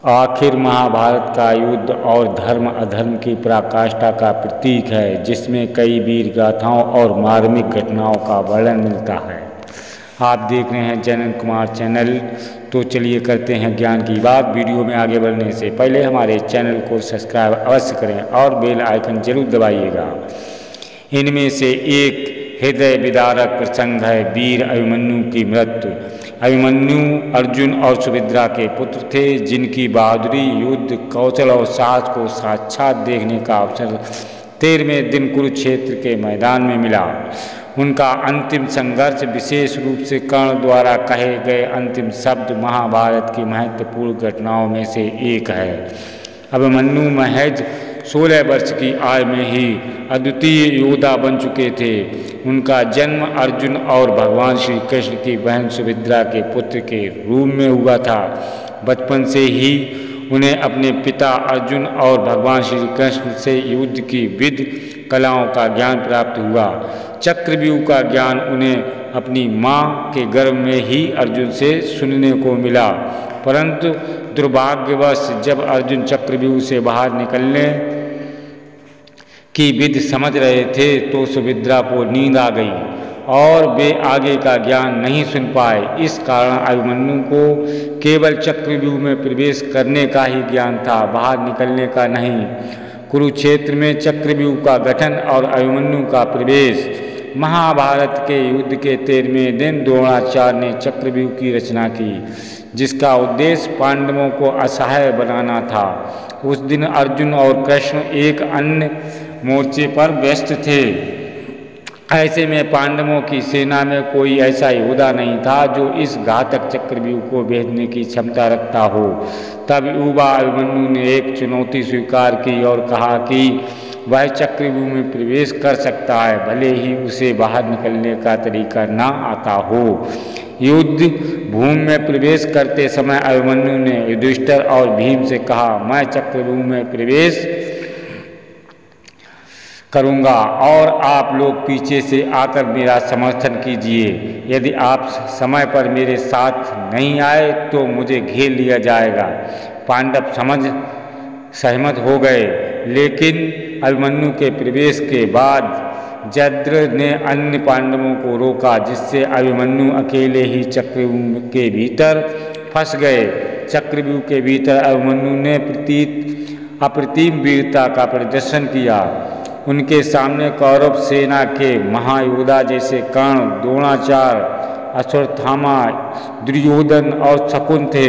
आखिर महाभारत का युद्ध और धर्म अधर्म की पराकाष्ठा का प्रतीक है, जिसमें कई वीर गाथाओं और मार्मिक घटनाओं का वर्णन मिलता है। आप देख रहे हैं जनन कुमार चैनल। तो चलिए करते हैं ज्ञान की बात। वीडियो में आगे बढ़ने से पहले हमारे चैनल को सब्सक्राइब अवश्य करें और बेल आइकन जरूर दबाइएगा। इनमें से एक हृदय विदारक प्रसंग है वीर अभिमन्यु की मृत्यु। अभिमन्यु अर्जुन और सुभद्रा के पुत्र थे, जिनकी बहादुरी, युद्ध कौशल और साहस को साक्षात देखने का अवसर 13वें दिन कुरुक्षेत्र के मैदान में मिला। उनका अंतिम संघर्ष विशेष रूप से कर्ण द्वारा कहे गए अंतिम शब्द महाभारत की महत्वपूर्ण घटनाओं में से एक है। अभिमन्यु महज 16 वर्ष की आयु में ही अद्वितीय योद्धा बन चुके थे। उनका जन्म अर्जुन और भगवान श्री कृष्ण की बहन सुभद्रा के पुत्र के रूप में हुआ था। बचपन से ही उन्हें अपने पिता अर्जुन और भगवान श्री कृष्ण से युद्ध की विधि कलाओं का ज्ञान प्राप्त हुआ। चक्रव्यूह का ज्ञान उन्हें अपनी माँ के गर्भ में ही अर्जुन से सुनने को मिला, परंतु दुर्भाग्यवश जब अर्जुन चक्रव्यूह से बाहर निकलने की विधि समझ रहे थे तो सुभद्रा को नींद आ गई और वे आगे का ज्ञान नहीं सुन पाए। इस कारण अभिमन्यु को केवल चक्रव्यूह में प्रवेश करने का ही ज्ञान था, बाहर निकलने का नहीं। कुरुक्षेत्र में चक्रव्यूह का गठन और अभिमन्यु का प्रवेश। महाभारत के युद्ध के 13वें दिन द्रोणाचार्य ने चक्रव्यूह की रचना की, जिसका उद्देश्य पांडवों को असहाय बनाना था। उस दिन अर्जुन और कृष्ण एक अन्य मोर्चे पर व्यस्त थे। ऐसे में पांडवों की सेना में कोई ऐसा योद्धा नहीं था जो इस घातक चक्रव्यूह को भेदने की क्षमता रखता हो। तब युवा अभिमन्यु ने एक चुनौती स्वीकार की और कहा कि वह चक्रव्यूह में प्रवेश कर सकता है, भले ही उसे बाहर निकलने का तरीका ना आता हो। युद्ध भूमि में प्रवेश करते समय अभिमन्यु ने युधिष्ठिर और भीम से कहा, मैं चक्रव्यूह में प्रवेश करूंगा और आप लोग पीछे से आकर मेरा समर्थन कीजिए। यदि आप समय पर मेरे साथ नहीं आए तो मुझे घेर लिया जाएगा। पांडव सहमत हो गए, लेकिन अभिमन्यु के प्रवेश के बाद जयद्रथ ने अन्य पांडवों को रोका, जिससे अभिमन्यु अकेले ही चक्रव्यूह के भीतर फंस गए। चक्रव्यूह के भीतर अभिमन्यु ने अप्रतिम वीरता का प्रदर्शन किया। उनके सामने कौरव सेना के महायोद्धा जैसे कर्ण, द्रोणाचार्य, अश्वत्थामा, दुर्योधन और शकुन थे,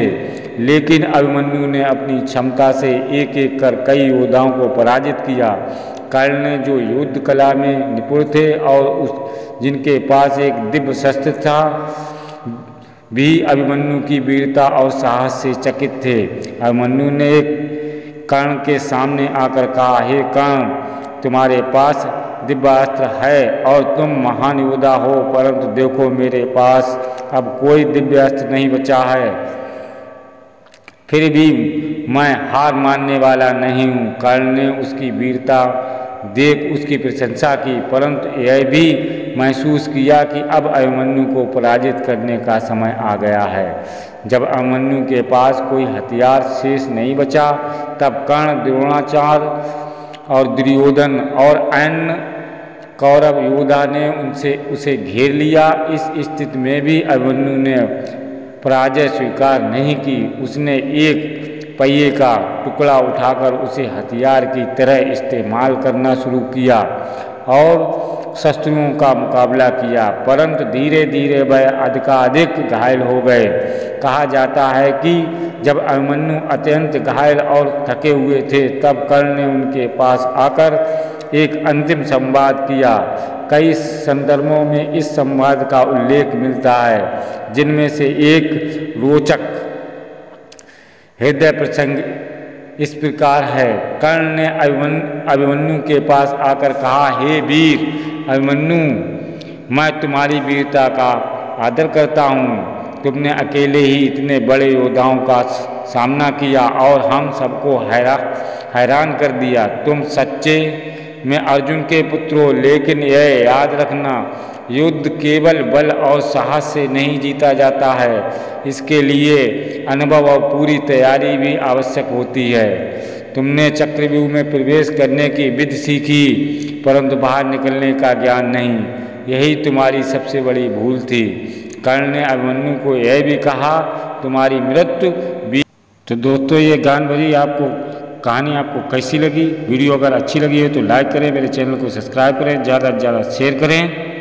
लेकिन अभिमन्यु ने अपनी क्षमता से एक एक कर कई योद्धाओं को पराजित किया। कर्ण ने, जो युद्ध कला में निपुण थे और जिनके पास एक दिव्य शस्त्र था, भी अभिमन्यु की वीरता और साहस से चकित थे। अभिमन्यु ने कर्ण के सामने आकर कहा, हे कर्ण, तुम्हारे पास दिव्यास्त्र है और तुम महान योद्धा हो, परंतु देखो मेरे पास अब कोई दिव्यास्त्र नहीं बचा है, फिर भी मैं हार मानने वाला नहीं हूँ। कर्ण ने उसकी वीरता देख उसकी प्रशंसा की, परंतु यह भी महसूस किया कि अब अभिमन्यु को पराजित करने का समय आ गया है। जब अभिमन्यु के पास कोई हथियार शेष नहीं बचा, तब कर्ण, द्रोणाचार्य और दुर्योधन और अन्य कौरव योद्धा ने उसे घेर लिया। इस स्थिति में भी अभिमन्यु ने पराजय स्वीकार नहीं की। उसने एक पहिए का टुकड़ा उठाकर उसे हथियार की तरह इस्तेमाल करना शुरू किया और शत्रुओं का मुकाबला किया, परंतु धीरे धीरे वह अधिकाधिक घायल हो गए। कहा जाता है कि जब अभिमन्यु अत्यंत घायल और थके हुए थे, तब कर्ण ने उनके पास आकर एक अंतिम संवाद किया। कई संदर्भों में इस संवाद का उल्लेख मिलता है, जिनमें से एक रोचक हृदय प्रसंग इस प्रकार है। कर्ण ने अभिमन्यु के पास आकर कहा, हे वीर अभिमन्यु, मैं तुम्हारी वीरता का आदर करता हूँ। तुमने अकेले ही इतने बड़े योद्धाओं का सामना किया और हम सबको हैरान कर दिया। तुम सच्चे में अर्जुन के पुत्र हो, लेकिन यह याद रखना, युद्ध केवल बल और साहस से नहीं जीता जाता है, इसके लिए अनुभव और पूरी तैयारी भी आवश्यक होती है। तुमने चक्रव्यूह में प्रवेश करने की विधि सीखी, परंतु बाहर निकलने का ज्ञान नहीं। यही तुम्हारी सबसे बड़ी भूल थी। कर्ण ने अभिमन्यु को यह भी कहा, तुम्हारी मृत्यु भी। तो दोस्तों, ये ज्ञान भरी कहानी आपको कैसी लगी? वीडियो अगर अच्छी लगी है तो लाइक करें, मेरे चैनल को सब्सक्राइब करें, ज़्यादा से ज़्यादा शेयर करें।